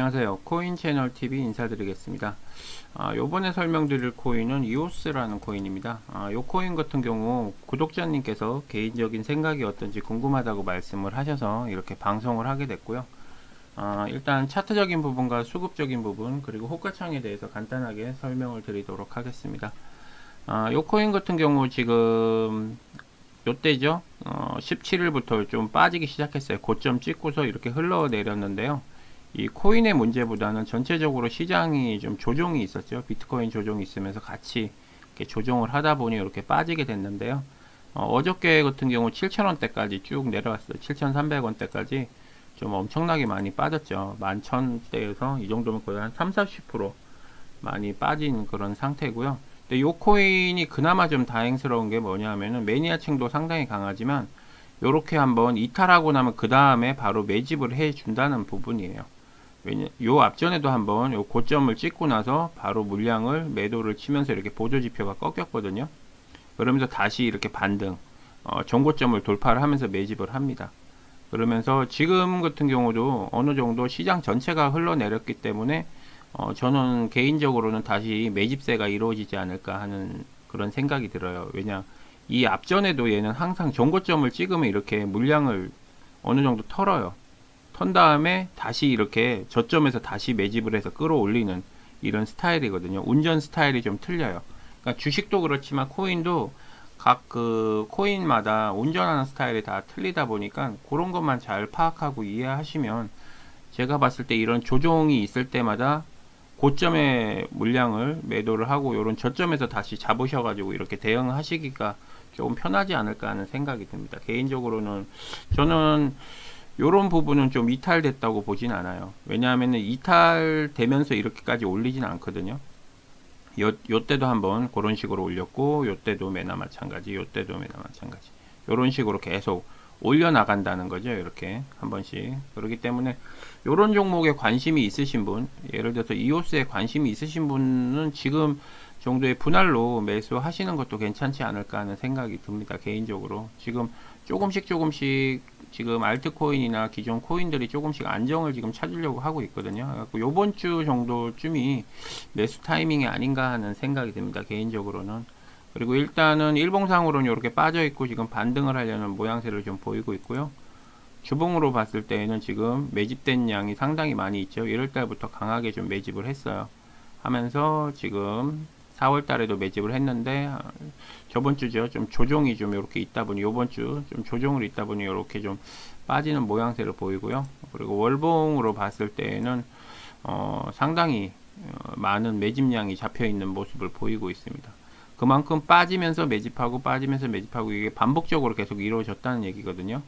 안녕하세요. 코인 채널 TV 인사드리겠습니다. 요번에 설명드릴 코인은 이오스라는 코인입니다. 요 코인 같은 경우 구독자님께서 개인적인 생각이 어떤지 궁금하다고 말씀을 하셔서 이렇게 방송을 하게 됐고요. 일단 차트적인 부분과 수급적인 부분 그리고 호가창에 대해서 간단하게 설명을 드리도록 하겠습니다. 요 코인 같은 경우 지금 요때죠. 17일부터 좀 빠지기 시작했어요. 고점 찍고서 이렇게 흘러내렸는데요. 이 코인의 문제보다는 전체적으로 시장이 좀 조정이 있었죠. 비트코인 조정이 있으면서 같이 이렇게 조정을 하다 보니 이렇게 빠지게 됐는데요. 어저께 같은 경우 7,000원대까지 쭉 내려왔어요. 7,300원대까지 좀 엄청나게 많이 빠졌죠. 11,000대에서 이 정도면 거의 한 30-40% 많이 빠진 그런 상태고요. 근데 요 코인이 그나마 좀 다행스러운 게 뭐냐면은 매니아층도 상당히 강하지만 요렇게 한번 이탈하고 나면 그 다음에 바로 매집을 해 준다는 부분이에요. 요 앞전에도 한번 요 고점을 찍고 나서 바로 물량을 매도를 치면서 이렇게 보조지표가 꺾였거든요. 그러면서 다시 이렇게 반등 전고점을 돌파를 하면서 매집을 합니다. 그러면서 지금 같은 경우도 어느 정도 시장 전체가 흘러내렸기 때문에 저는 개인적으로는 다시 매집세가 이루어지지 않을까 하는 그런 생각이 들어요. 왜냐 이 앞전에도 얘는 항상 전고점을 찍으면 이렇게 물량을 어느 정도 털어요. 턴 다음에 다시 이렇게 저점에서 다시 매집을 해서 끌어올리는 이런 스타일이거든요. 운전 스타일이 좀 틀려요. 그러니까 주식도 그렇지만 코인도 각 그 코인마다 운전하는 스타일이 다 틀리다 보니까 그런 것만 잘 파악하고 이해하시면 제가 봤을 때 이런 조정이 있을 때마다 고점의 물량을 매도를 하고 이런 저점에서 다시 잡으셔가지고 이렇게 대응하시기가 조금 편하지 않을까 하는 생각이 듭니다. 개인적으로는 저는 이런 부분은 좀 이탈됐다고 보진 않아요. 왜냐하면 이탈되면서 이렇게까지 올리진 않거든요. 요때도 한번 그런 식으로 올렸고 요때도 매나 마찬가지 요때도 매나 마찬가지 요런 식으로 계속 올려 나간다는 거죠. 이렇게 한 번씩. 그렇기 때문에 요런 종목에 관심이 있으신 분, 예를 들어서 이오스에 관심이 있으신 분은 지금 정도의 분할로 매수하시는 것도 괜찮지 않을까 하는 생각이 듭니다. 개인적으로 지금 조금씩 지금 알트코인이나 기존 코인들이 조금씩 안정을 지금 찾으려고 하고 있거든요. 그래서 요번 주 정도쯤이 매수 타이밍이 아닌가 하는 생각이 듭니다. 개인적으로는. 그리고 일단은 일봉상으로는 이렇게 빠져 있고 지금 반등을 하려는 모양새를 좀 보이고 있고요. 주봉으로 봤을 때는 지금 매집된 양이 상당히 많이 있죠. 1월달부터 강하게 좀 매집을 했어요. 하면서 지금 4월 달에도 매집을 했는데 저번 주죠. 좀 조정이 좀 이렇게 있다 보니 요번 주 좀 조정을 있다 보니 이렇게 좀 빠지는 모양새를 보이고요. 그리고 월봉으로 봤을 때는 상당히 많은 매집량이 잡혀 있는 모습을 보이고 있습니다. 그만큼 빠지면서 매집하고 빠지면서 매집하고 이게 반복적으로 계속 이루어졌다는 얘기거든요.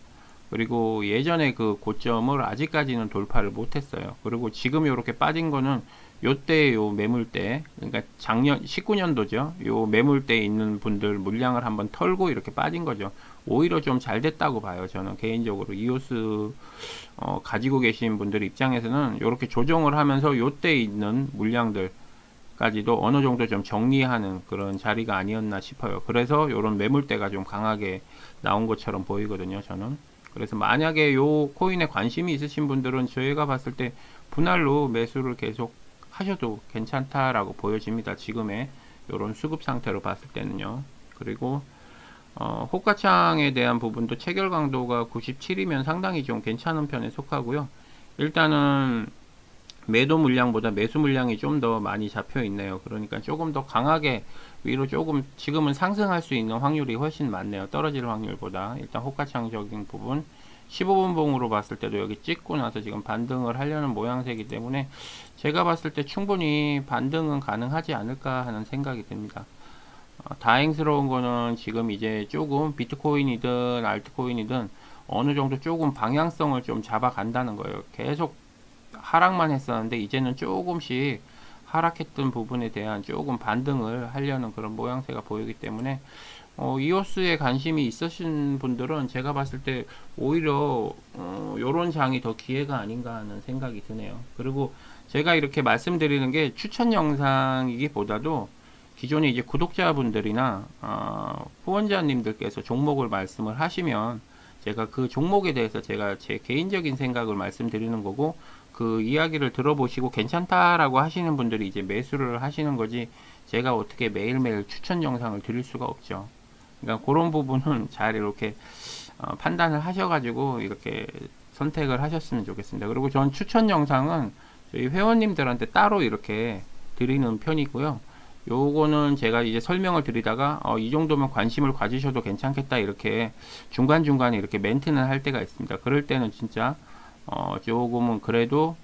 그리고 예전에 그 고점을 아직까지는 돌파를 못했어요. 그리고 지금 이렇게 빠진 거는 요때 요 매물대, 그러니까 작년 19년도죠. 요 매물대에 있는 분들 물량을 한번 털고 이렇게 빠진 거죠. 오히려 좀 잘 됐다고 봐요. 저는 개인적으로 이오스 가지고 계신 분들 입장에서는 이렇게 조정을 하면서 요때 있는 물량들 까지도 어느 정도 좀 정리하는 그런 자리가 아니었나 싶어요. 그래서 이런 매물대가 좀 강하게 나온 것처럼 보이거든요. 저는. 그래서 만약에 요 코인에 관심이 있으신 분들은 저희가 봤을 때 분할로 매수를 계속 하셔도 괜찮다라고 보여집니다. 지금의 이런 수급 상태로 봤을 때는요. 그리고 호가창에 대한 부분도 체결 강도가 97이면 상당히 좀 괜찮은 편에 속하고요. 일단은 매도 물량보다 매수 물량이 좀 더 많이 잡혀 있네요. 그러니까 조금 더 강하게 위로 조금 지금은 상승할 수 있는 확률이 훨씬 많네요. 떨어질 확률보다. 일단 호가창적인 부분 15분 봉으로 봤을 때도 여기 찍고 나서 지금 반등을 하려는 모양새이기 때문에 제가 봤을 때 충분히 반등은 가능하지 않을까 하는 생각이 듭니다. 다행스러운 거는 지금 이제 조금 비트코인이든 알트코인이든 어느 정도 조금 방향성을 좀 잡아 간다는 거예요. 계속 하락만 했었는데 이제는 조금씩 하락했던 부분에 대한 조금 반등을 하려는 그런 모양새가 보이기 때문에 이오스에 관심이 있으신 분들은 제가 봤을 때 오히려 요런 장이 더 기회가 아닌가 하는 생각이 드네요. 그리고 제가 이렇게 말씀드리는 게 추천 영상이기보다도 기존에 이제 구독자분들이나 후원자님들께서 종목을 말씀을 하시면 제가 그 종목에 대해서 제가 제 개인적인 생각을 말씀드리는 거고 그 이야기를 들어보시고 괜찮다라고 하시는 분들이 이제 매수를 하시는 거지, 제가 어떻게 매일매일 추천 영상을 드릴 수가 없죠. 그러니까 그런 부분은 잘 이렇게 판단을 하셔가지고 이렇게 선택을 하셨으면 좋겠습니다. 그리고 전 추천 영상은 저희 회원님들한테 따로 이렇게 드리는 편이고요. 요거는 제가 이제 설명을 드리다가 이 정도면 관심을 가지셔도 괜찮겠다, 이렇게 중간중간에 이렇게 멘트는 할 때가 있습니다. 그럴 때는 진짜 조금은 그래도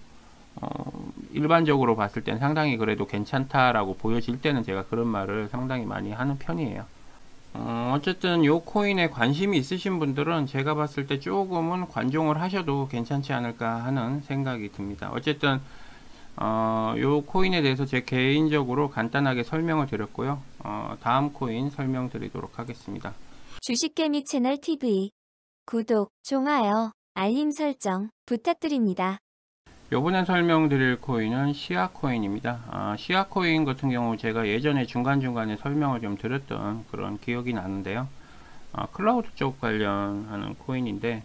일반적으로 봤을 땐 상당히 그래도 괜찮다라고 보여질 때는 제가 그런 말을 상당히 많이 하는 편이에요. 어쨌든 요 코인에 관심이 있으신 분들은 제가 봤을 때 조금은 관종을 하셔도 괜찮지 않을까 하는 생각이 듭니다. 어쨌든 요 코인에 대해서 제 개인적으로 간단하게 설명을 드렸고요. 다음 코인 설명드리도록 하겠습니다. 주식개미 채널 TV 구독, 좋아요, 알림 설정 부탁드립니다. 요번에 설명드릴 코인은 시아 코인입니다. 시아 코인 같은 경우 제가 예전에 중간중간에 설명을 좀 드렸던 그런 기억이 나는데요. 클라우드 쪽 관련하는 코인인데,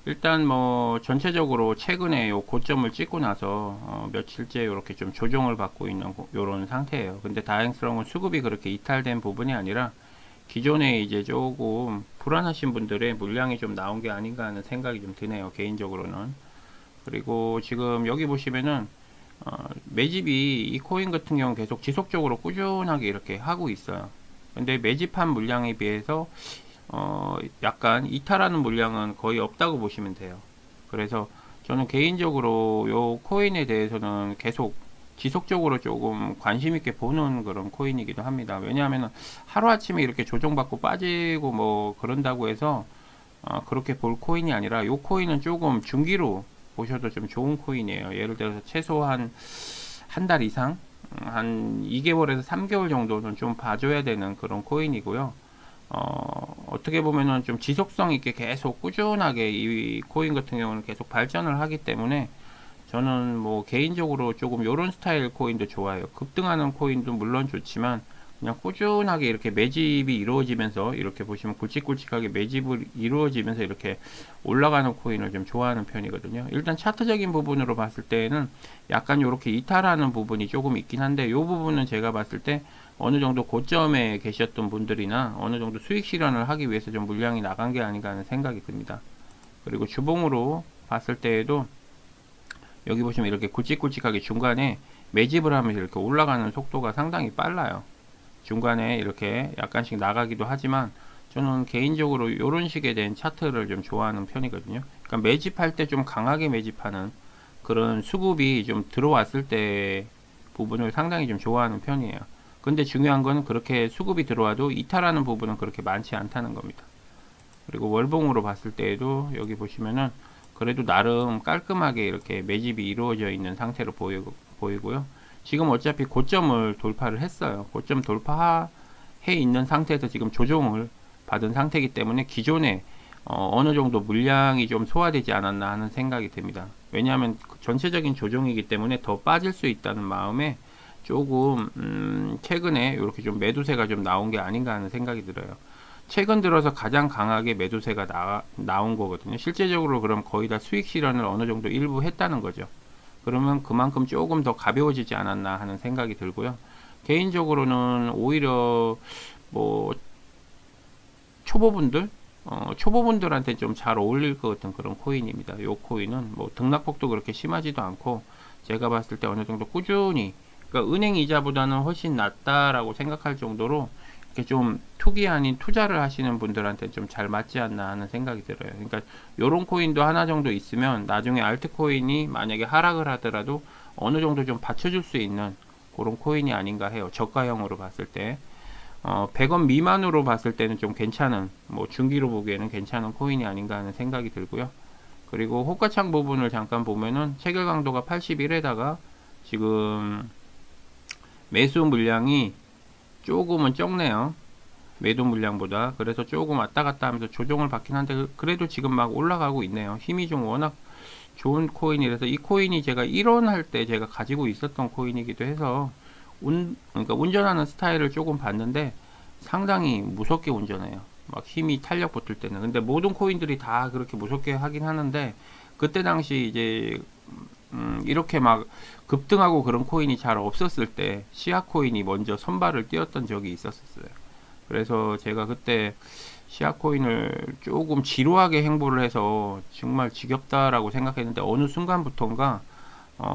일단 뭐 전체적으로 최근에 요 고점을 찍고 나서 며칠째 이렇게 좀 조정을 받고 있는 요런 상태예요. 근데 다행스러운 건 수급이 그렇게 이탈된 부분이 아니라 기존에 이제 조금 불안하신 분들의 물량이 좀 나온 게 아닌가 하는 생각이 좀 드네요, 개인적으로는. 그리고 지금 여기 보시면은 매집이 이 코인 같은 경우 계속 지속적으로 꾸준하게 이렇게 하고 있어요. 근데 매집한 물량에 비해서 약간 이탈하는 물량은 거의 없다고 보시면 돼요. 그래서 저는 개인적으로 요 코인에 대해서는 계속 지속적으로 조금 관심 있게 보는 그런 코인이기도 합니다. 왜냐하면 하루아침에 이렇게 조정받고 빠지고 뭐 그런다고 해서 그렇게 볼 코인이 아니라, 요 코인은 조금 중기로 보셔도 좀 좋은 코인이에요. 예를 들어서 최소한 한 달 이상, 한 2개월에서 3개월 정도는 좀 봐줘야 되는 그런 코인이고요. 어떻게 보면은 좀 지속성 있게 계속 꾸준하게 이 코인 같은 경우는 계속 발전을 하기 때문에 저는 뭐 개인적으로 조금 요런 스타일 코인도 좋아요. 급등하는 코인도 물론 좋지만 그냥 꾸준하게 이렇게 매집이 이루어지면서, 이렇게 보시면 굵직굵직하게 매집을 이루어지면서 이렇게 올라가는 코인을 좀 좋아하는 편이거든요. 일단 차트적인 부분으로 봤을 때는 약간 이렇게 이탈하는 부분이 조금 있긴 한데, 이 부분은 제가 봤을 때 어느 정도 고점에 계셨던 분들이나 어느 정도 수익 실현을 하기 위해서 좀 물량이 나간 게 아닌가 하는 생각이 듭니다. 그리고 주봉으로 봤을 때에도 여기 보시면 이렇게 굵직굵직하게 중간에 매집을 하면서 이렇게 올라가는 속도가 상당히 빨라요. 중간에 이렇게 약간씩 나가기도 하지만 저는 개인적으로 이런 식에 된 차트를 좀 좋아하는 편이거든요. 그러니까 매집할 때 좀 강하게 매집하는 그런 수급이 좀 들어왔을 때 부분을 상당히 좀 좋아하는 편이에요. 근데 중요한 건 그렇게 수급이 들어와도 이탈하는 부분은 그렇게 많지 않다는 겁니다. 그리고 월봉으로 봤을 때에도 여기 보시면은 그래도 나름 깔끔하게 이렇게 매집이 이루어져 있는 상태로 보이고요. 지금 어차피 고점을 돌파를 했어요. 고점 돌파해 있는 상태에서 지금 조정을 받은 상태이기 때문에 기존에 어느 정도 물량이 좀 소화되지 않았나 하는 생각이 듭니다. 왜냐하면 전체적인 조정이기 때문에 더 빠질 수 있다는 마음에 조금 최근에 이렇게 좀 매도세가 좀 나온 게 아닌가 하는 생각이 들어요. 최근 들어서 가장 강하게 매도세가 나온 거거든요. 실제적으로 그럼 거의 다 수익 실현을 어느 정도 일부 했다는 거죠. 그러면 그만큼 조금 더 가벼워지지 않았나 하는 생각이 들고요. 개인적으로는 오히려 뭐 초보분들한테 좀 잘 어울릴 것 같은 그런 코인입니다. 이 코인은 뭐 등락폭도 그렇게 심하지도 않고, 제가 봤을 때 어느 정도 꾸준히, 그러니까 은행 이자보다는 훨씬 낫다라고 생각할 정도로 이렇게 좀 투기 아닌 투자를 하시는 분들한테 좀 잘 맞지 않나 하는 생각이 들어요. 그러니까 요런 코인도 하나 정도 있으면 나중에 알트코인이 만약에 하락을 하더라도 어느 정도 좀 받쳐줄 수 있는 그런 코인이 아닌가 해요. 저가형으로 봤을 때 100원 미만으로 봤을 때는 좀 괜찮은, 뭐 중기로 보기에는 괜찮은 코인이 아닌가 하는 생각이 들고요. 그리고 호가창 부분을 잠깐 보면은 체결 강도가 81에다가 지금 매수 물량이 조금은 적네요, 매도 물량보다. 그래서 조금 왔다 갔다 하면서 조정을 받긴 한데 그래도 지금 막 올라가고 있네요. 힘이 좀 워낙 좋은 코인이라서, 이 코인이 제가 1원 할 때 제가 가지고 있었던 코인이기도 해서 그러니까 운전하는 스타일을 조금 봤는데 상당히 무섭게 운전해요. 막 힘이 탄력 붙을 때는. 근데 모든 코인들이 다 그렇게 무섭게 하긴 하는데, 그때 당시 이제 이렇게 막 급등하고 그런 코인이 잘 없었을 때 시아 코인이 먼저 선발을 띄웠던 적이 있었어요. 그래서 제가 그때 시아 코인을 조금 지루하게 행보를 해서 정말 지겹다라고 생각했는데 어느 순간부터인가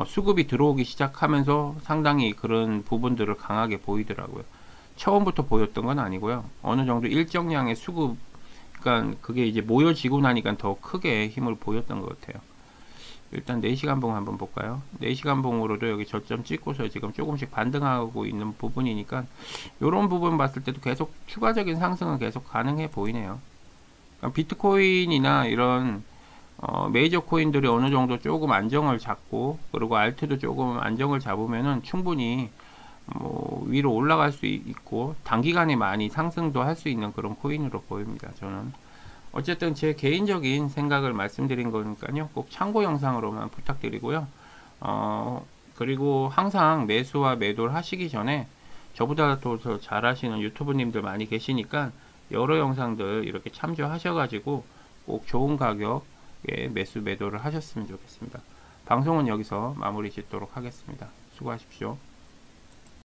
수급이 들어오기 시작하면서 상당히 그런 부분들을 강하게 보이더라고요. 처음부터 보였던 건 아니고요. 어느 정도 일정량의 수급, 그러니까 그게 이제 모여지고 나니까 더 크게 힘을 보였던 것 같아요. 일단 4시간 봉 한번 볼까요? 4시간 봉으로도 여기 저점 찍고서 지금 조금씩 반등하고 있는 부분이니까 이런 부분 봤을 때도 계속 추가적인 상승은 계속 가능해 보이네요. 그러니까 비트코인이나 이런 메이저 코인들이 어느 정도 조금 안정을 잡고, 그리고 알트도 조금 안정을 잡으면은 충분히 뭐 위로 올라갈 수 있고 단기간에 많이 상승도 할 수 있는 그런 코인으로 보입니다. 저는 어쨌든 제 개인적인 생각을 말씀드린 거니까요. 꼭 참고 영상으로만 부탁드리고요. 그리고 항상 매수와 매도를 하시기 전에 저보다 더 잘 하시는 유튜브님들 많이 계시니까 여러 영상들 이렇게 참조하셔가지고 꼭 좋은 가격에 매수 매도를 하셨으면 좋겠습니다. 방송은 여기서 마무리 짓도록 하겠습니다. 수고하십시오.